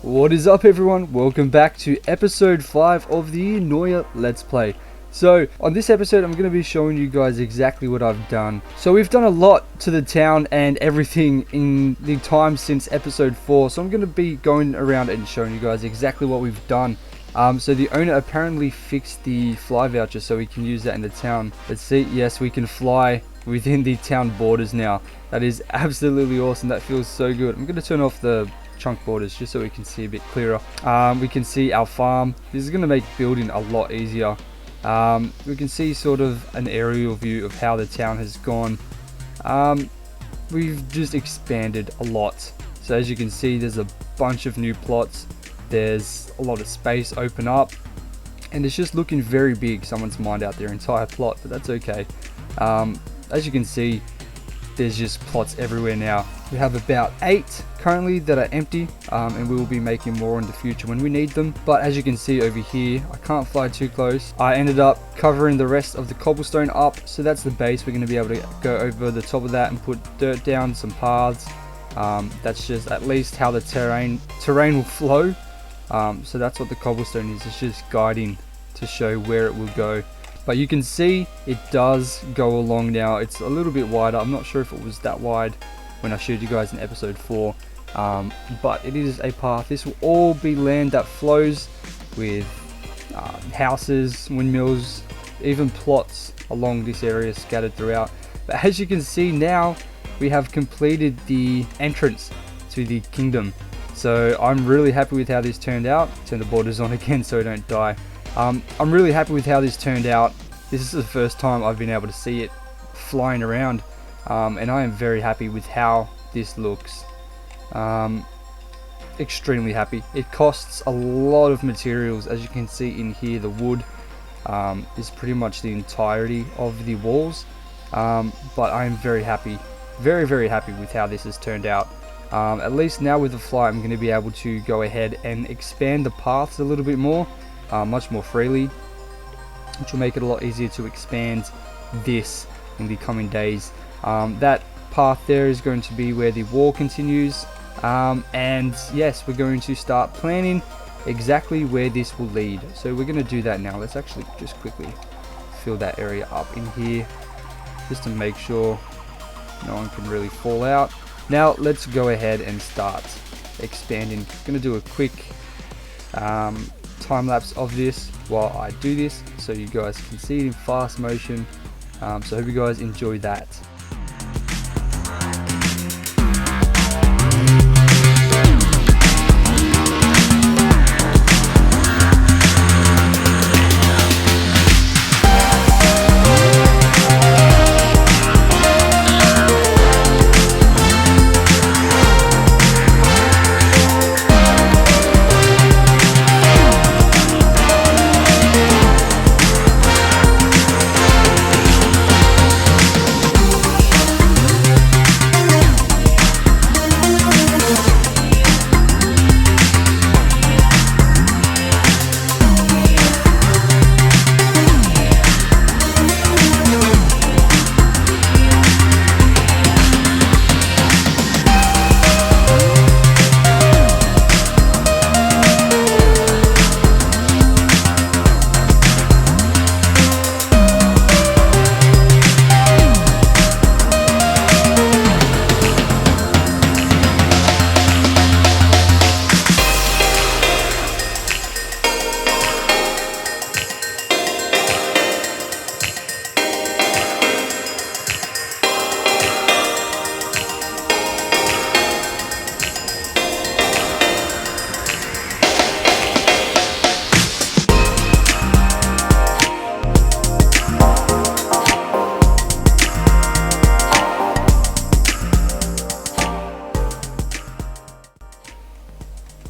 What is up everyone, welcome back to episode 5 of the Noya Let's Play. So on this episode I'm going to be showing you guys exactly what I've done. So we've done a lot to the town and everything in the time since episode 4. So I'm going to be going around and showing you guys exactly what we've done. So the owner apparently fixed the fly voucher so we can use that in the town. Let's see, yes, we can fly within the town borders now. That is absolutely awesome, that feels so good. I'm going to turn off the chunk borders just so we can see a bit clearer. We can see our farm. This is going to make building a lot easier. We can see sort of an aerial view of how the town has gone. We've just expanded a lot. So as you can see, there's a bunch of new plots. There's a lot of space open up, and it's just looking very big. Someone's mined out their entire plot, but that's okay. As you can see, there's just plots everywhere now. We have about 8 currently that are empty, and we will be making more in the future when we need them. But as you can see over here, I can't fly too close. I ended up covering the rest of the cobblestone up, so that's the base. We're going to be able to go over the top of that and put dirt down, some paths. That's just at least how the terrain will flow. So that's what the cobblestone is. It's just guiding to show where it will go. But you can see it does go along now. It's a little bit wider. I'm not sure if it was that wide when I showed you guys in episode 4. But it is a path. This will all be land that flows with houses, windmills, even plots along this area scattered throughout. But as you can see now, we have completed the entrance to the kingdom. So I'm really happy with how this turned out. Turn the borders on again so I don't die. I'm really happy with how this turned out. This is the first time I've been able to see it flying around, and I am very happy with how this looks. Extremely happy. It costs a lot of materials. As you can see in here, the wood is pretty much the entirety of the walls, but I am very happy, very happy with how this has turned out. At least now with the fly, I'm going to be able to go ahead and expand the paths a little bit more, much more freely, which will make it a lot easier to expand this in the coming days. That path there is going to be where the wall continues, and yes, we're going to start planning exactly where this will lead. So we're going to do that now. Let's actually just quickly fill that area up in here just to make sure no one can really fall out. Now let's go ahead and start expanding. I'm going to do a quick time lapse of this while I do this so you guys can see it in fast motion. So I hope you guys enjoy that.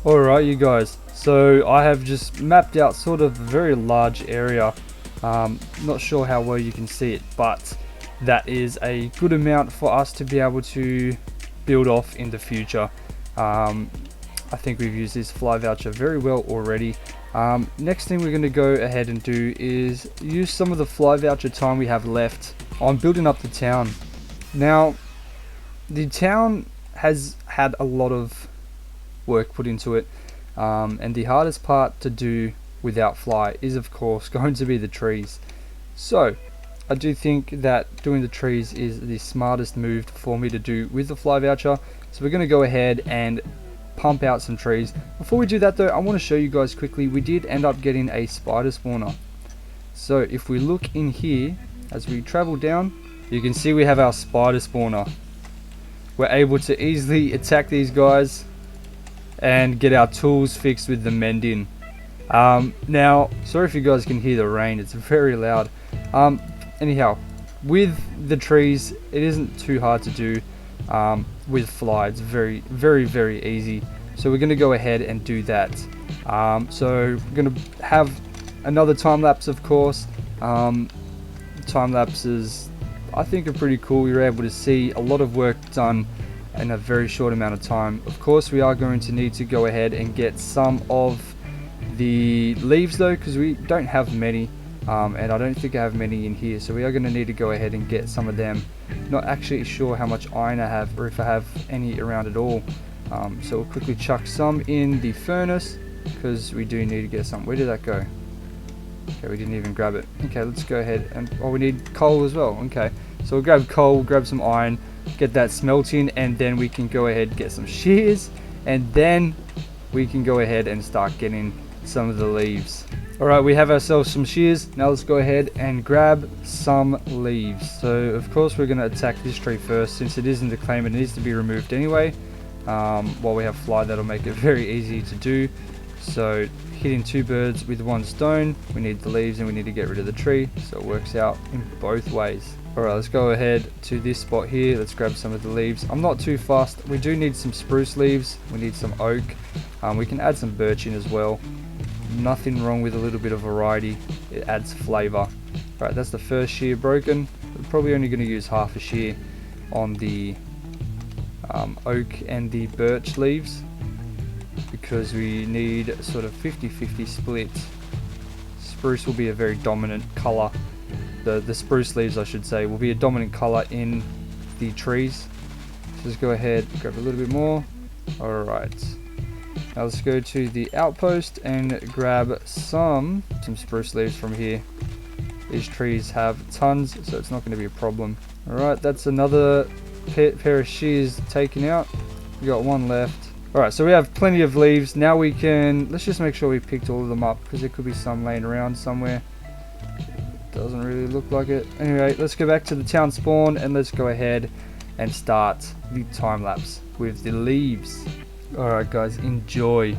Alright you guys, so I have just mapped out sort of a very large area. Not sure how well you can see it, but that is a good amount for us to be able to build off in the future. I think we've used this fly voucher very well already. Next thing we're going to go ahead and do is use some of the fly voucher time we have left on building up the town. Now, the town has had a lot of work put into it. And the hardest part to do without fly is of course going to be the trees. So I do think that doing the trees is the smartest move for me to do with the fly voucher. So we're going to go ahead and pump out some trees. Before we do that though, I want to show you guys quickly, we did end up getting a spider spawner. So if we look in here, as we travel down, you can see we have our spider spawner. We're able to easily attack these guys and get our tools fixed with the mending. Now, sorry if you guys can hear the rain, it's very loud. Anyhow, with the trees, it isn't too hard to do. With fly, it's very, very, very easy. So we're going to go ahead and do that. So we're going to have another time lapse, of course. Time lapses, I think, are pretty cool. You're able to see a lot of work done in a very short amount of time. Of course, we are going to need to go ahead and get some of the leaves though, because we don't have many. And I don't think I have many in here, so we are going to need to go ahead and get some of them. Not actually sure how much iron I have, or if I have any around at all. So we'll quickly chuck some in the furnace, because we do need to get some. Where did that go? Okay, we didn't even grab it. Okay, let's go ahead and, oh, we need coal as well. Okay, so we'll grab coal, grab some iron, get that smelting, and then we can go ahead and get some shears, and then we can go ahead and start getting some of the leaves. Alright, we have ourselves some shears. Now let's go ahead and grab some leaves. So of course we're going to attack this tree first, since it isn't a claim, it needs to be removed anyway. While we have fly, that'll make it very easy to do. So hitting two birds with one stone, we need the leaves and we need to get rid of the tree, so it works out in both ways. Alright, let's go ahead to this spot here. Let's grab some of the leaves. I'm not too fast. We do need some spruce leaves, we need some oak, we can add some birch in as well. Nothing wrong with a little bit of variety, it adds flavor. Alright, that's the first shear broken. We're probably only going to use half a shear on the oak and the birch leaves, because we need sort of 50-50 split. Spruce will be a very dominant color. The spruce leaves, I should say, will be a dominant color in the trees. So let's go ahead and grab a little bit more. Alright, now let's go to the outpost and grab some spruce leaves from here. These trees have tons, so it's not going to be a problem. Alright, that's another pair of shears taken out. We got one left. Alright, so we have plenty of leaves. Now we can, let's just make sure we picked all of them up, because there could be some laying around somewhere. Doesn't really look like it. Anyway, let's go back to the town spawn and let's go ahead and start the time lapse with the leaves. Alright guys, enjoy.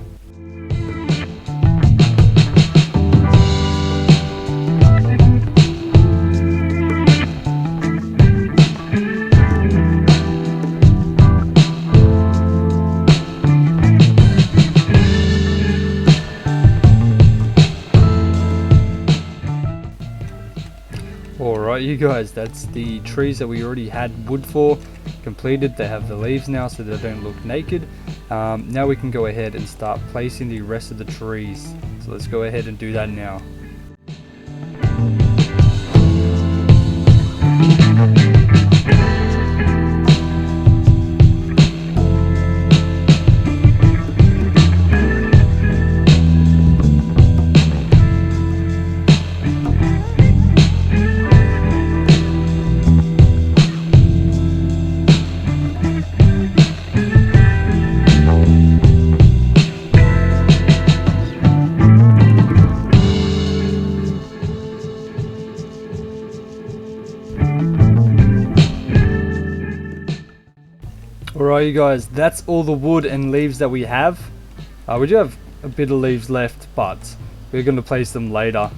Alright you guys, that's the trees that we already had wood for completed. They have the leaves now, so they don't look naked. Now we can go ahead and start placing the rest of the trees. So let's go ahead and do that now. Alright you guys, that's all the wood and leaves that we have. We do have a bit of leaves left, but we're going to place them later.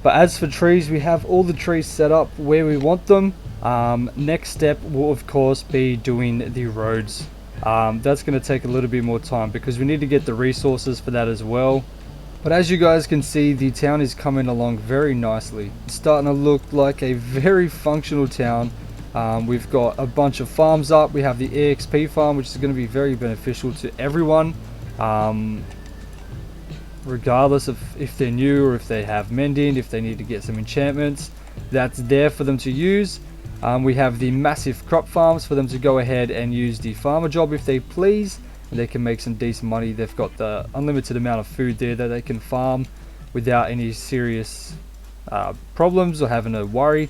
But as for trees, we have all the trees set up where we want them. Next step will of course be doing the roads. That's going to take a little bit more time, because we need to get the resources for that as well. But as you guys can see, the town is coming along very nicely. It's starting to look like a very functional town. We've got a bunch of farms up. We have the EXP farm, which is going to be very beneficial to everyone, regardless of if they're new or if they have mending, if they need to get some enchantments. That's there for them to use. We have the massive crop farms for them to go ahead and use the farmer job if they please. and they can make some decent money. They've got the unlimited amount of food there that they can farm without any serious problems or having to worry.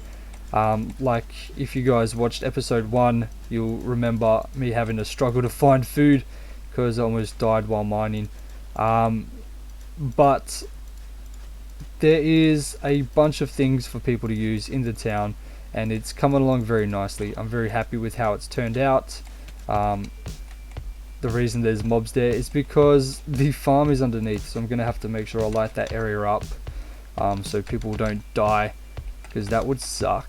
Like if you guys watched episode 1, you'll remember me having to struggle to find food because I almost died while mining. But there is a bunch of things for people to use in the town, and it's coming along very nicely. I'm very happy with how it's turned out. The reason there's mobs there is because the farm is underneath, so I'm gonna have to make sure I light that area up so people don't die, because that would suck.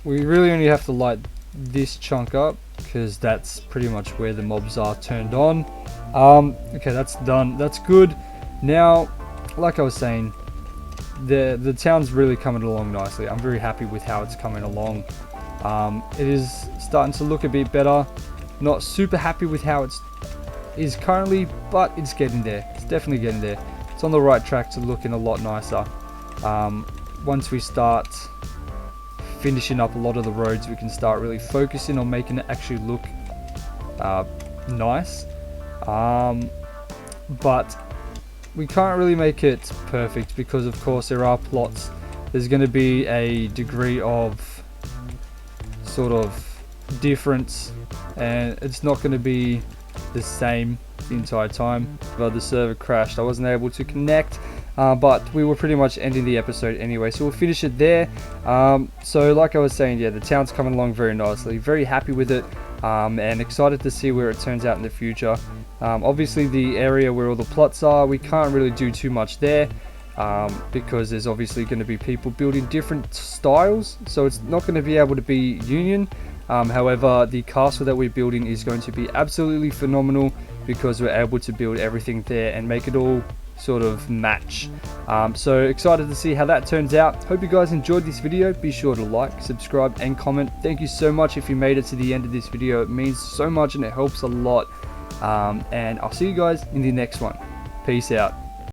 We really only have to light this chunk up because that's pretty much where the mobs are turned on. Okay, that's done. That's good. Now, like I was saying, the town's really coming along nicely. I'm very happy with how it's coming along. It is starting to look a bit better. Not super happy with how it is currently, but it's getting there. It's definitely getting there. It's on the right track to looking a lot nicer. Once we start finishing up a lot of the roads, we can start really focusing on making it actually look nice. But we can't really make it perfect because of course there are plots. There's going to be a degree of sort of difference, and it's not going to be the same the entire time. But the server crashed, I wasn't able to connect, but we were pretty much ending the episode anyway, so we'll finish it there. So like I was saying, yeah, the town's coming along very nicely, very happy with it, and excited to see where it turns out in the future. Obviously the area where all the plots are, we can't really do too much there, because there's obviously going to be people building different styles, so it's not going to be able to be union. However, the castle that we're building is going to be absolutely phenomenal because we're able to build everything there and make it all sort of match. So excited to see how that turns out. Hope you guys enjoyed this video. Be sure to like, subscribe and comment. Thank you so much if you made it to the end of this video. It means so much and it helps a lot. And I'll see you guys in the next one. Peace out.